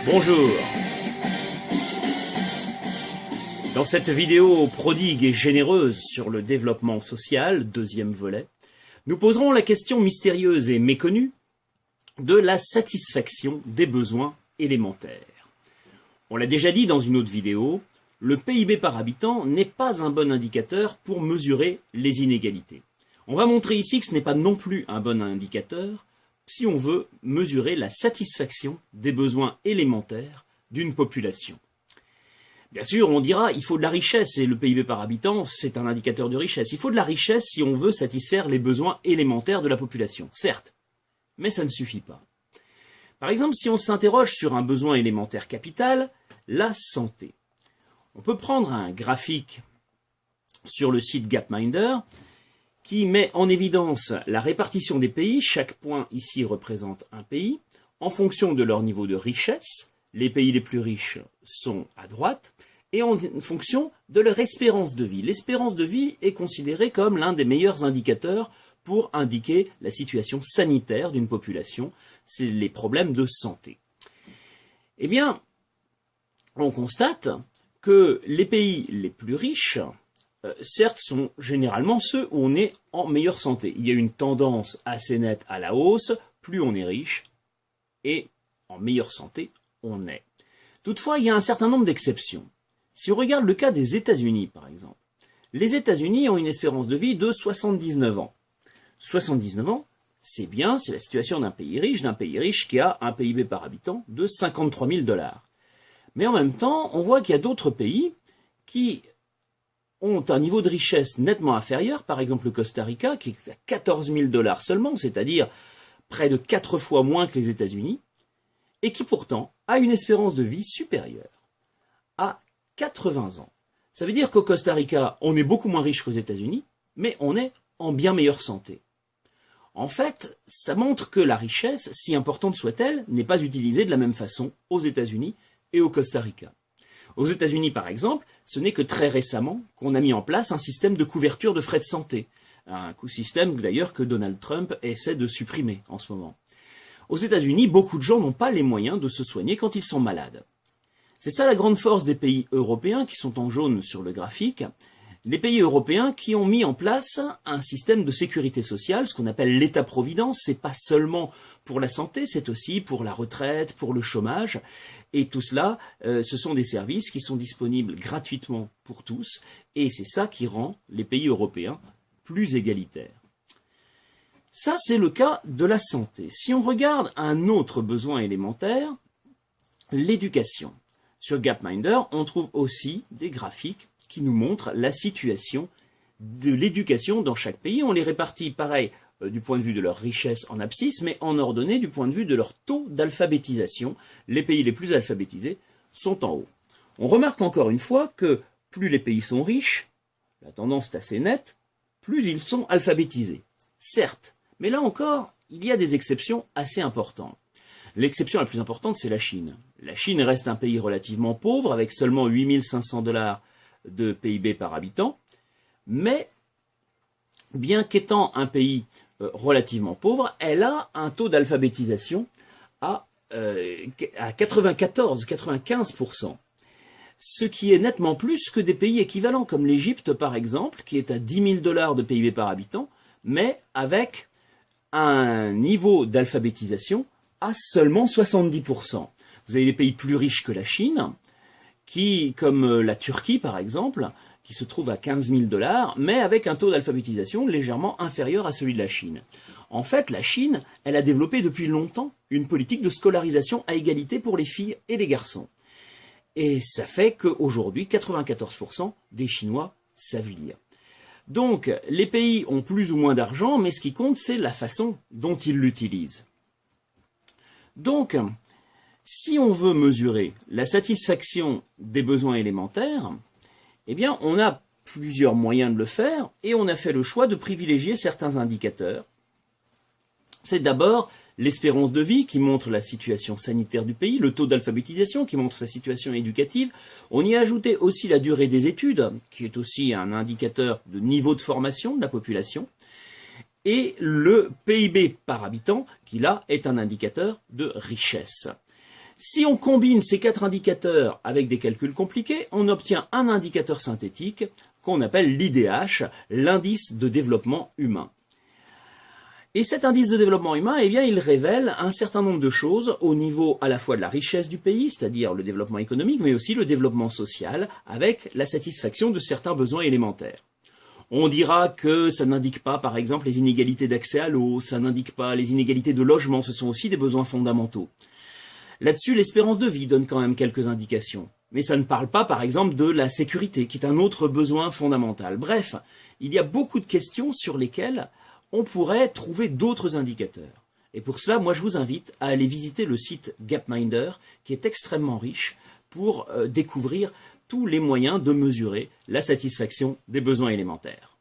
Bonjour. Dans cette vidéo prodigue et généreuse sur le développement social, deuxième volet, nous poserons la question mystérieuse et méconnue de la satisfaction des besoins élémentaires. On l'a déjà dit dans une autre vidéo, le PIB par habitant n'est pas un bon indicateur pour mesurer les inégalités. On va montrer ici que ce n'est pas non plus un bon indicateur si on veut mesurer la satisfaction des besoins élémentaires d'une population. Bien sûr, on dira il faut de la richesse et le PIB par habitant, c'est un indicateur de richesse. Il faut de la richesse si on veut satisfaire les besoins élémentaires de la population, certes, mais ça ne suffit pas. Par exemple, si on s'interroge sur un besoin élémentaire capital, la santé. On peut prendre un graphique sur le site Gapminder qui met en évidence la répartition des pays. Chaque point ici représente un pays en fonction de leur niveau de richesse. Les pays les plus riches sont à droite et en fonction de leur espérance de vie. L'espérance de vie est considérée comme l'un des meilleurs indicateurs pour indiquer la situation sanitaire d'une population, c'est les problèmes de santé. Eh bien, on constate que les pays les plus riches, certes, sont généralement ceux où on est en meilleure santé. Il y a une tendance assez nette à la hausse, plus on est riche, et en meilleure santé on est. Toutefois, il y a un certain nombre d'exceptions. Si on regarde le cas des États-Unis, par exemple, les États-Unis ont une espérance de vie de 79 ans. 79 ans, c'est bien, c'est la situation d'un pays riche qui a un PIB par habitant de 53 000 $. Mais en même temps, on voit qu'il y a d'autres pays qui ont un niveau de richesse nettement inférieur, par exemple le Costa Rica, qui est à 14 000 $ seulement, c'est-à-dire près de 4 fois moins que les États-Unis, et qui pourtant a une espérance de vie supérieure à 80 ans. Ça veut dire qu'au Costa Rica, on est beaucoup moins riche qu'aux États-Unis, mais on est en bien meilleure santé. En fait, ça montre que la richesse, si importante soit-elle, n'est pas utilisée de la même façon aux États-Unis et au Costa Rica. Aux États-Unis, par exemple, ce n'est que très récemment qu'on a mis en place un système de couverture de frais de santé. Un système d'ailleurs que Donald Trump essaie de supprimer en ce moment. Aux États-Unis, beaucoup de gens n'ont pas les moyens de se soigner quand ils sont malades. C'est ça la grande force des pays européens qui sont en jaune sur le graphique. Les pays européens qui ont mis en place un système de sécurité sociale, ce qu'on appelle l'État-providence, c'est pas seulement pour la santé, c'est aussi pour la retraite, pour le chômage, et tout cela, ce sont des services qui sont disponibles gratuitement pour tous, et c'est ça qui rend les pays européens plus égalitaires. Ça, c'est le cas de la santé. Si on regarde un autre besoin élémentaire, l'éducation. Sur Gapminder, on trouve aussi des graphiques qui nous montrent la situation de l'éducation dans chaque pays. On les répartit pareil du point de vue de leur richesse en abscisse, mais en ordonnée du point de vue de leur taux d'alphabétisation. Les pays les plus alphabétisés sont en haut. On remarque encore une fois que plus les pays sont riches, la tendance est assez nette, plus ils sont alphabétisés. Certes, mais là encore, il y a des exceptions assez importantes. L'exception la plus importante, c'est la Chine. La Chine reste un pays relativement pauvre, avec seulement 8 500 $ de PIB par habitant, mais bien qu'étant un pays relativement pauvre, elle a un taux d'alphabétisation à 94-95%, ce qui est nettement plus que des pays équivalents, comme l'Égypte par exemple, qui est à 10 000 $ de PIB par habitant, mais avec un niveau d'alphabétisation à seulement 70%. Vous avez des pays plus riches que la Chine, qui, comme la Turquie par exemple, qui se trouve à 15 000 $, mais avec un taux d'alphabétisation légèrement inférieur à celui de la Chine. En fait, la Chine, elle a développé depuis longtemps une politique de scolarisation à égalité pour les filles et les garçons. Et ça fait qu'aujourd'hui, 94% des Chinois savent lire. Donc, les pays ont plus ou moins d'argent, mais ce qui compte, c'est la façon dont ils l'utilisent. Donc, si on veut mesurer la satisfaction des besoins élémentaires, eh bien, on a plusieurs moyens de le faire, et on a fait le choix de privilégier certains indicateurs. C'est d'abord l'espérance de vie qui montre la situation sanitaire du pays, le taux d'alphabétisation qui montre sa situation éducative. On y a ajouté aussi la durée des études, qui est aussi un indicateur de niveau de formation de la population, et le PIB par habitant, qui là est un indicateur de richesse. Si on combine ces 4 indicateurs avec des calculs compliqués, on obtient un indicateur synthétique qu'on appelle l'IDH, l'indice de développement humain. Et cet indice de développement humain, eh bien, il révèle un certain nombre de choses au niveau à la fois de la richesse du pays, c'est-à-dire le développement économique, mais aussi le développement social, avec la satisfaction de certains besoins élémentaires. On dira que ça n'indique pas, par exemple, les inégalités d'accès à l'eau, ça n'indique pas les inégalités de logement, ce sont aussi des besoins fondamentaux. Là-dessus, l'espérance de vie donne quand même quelques indications. Mais ça ne parle pas, par exemple, de la sécurité, qui est un autre besoin fondamental. Bref, il y a beaucoup de questions sur lesquelles on pourrait trouver d'autres indicateurs. Et pour cela, moi, je vous invite à aller visiter le site Gapminder, qui est extrêmement riche pour découvrir tous les moyens de mesurer la satisfaction des besoins élémentaires.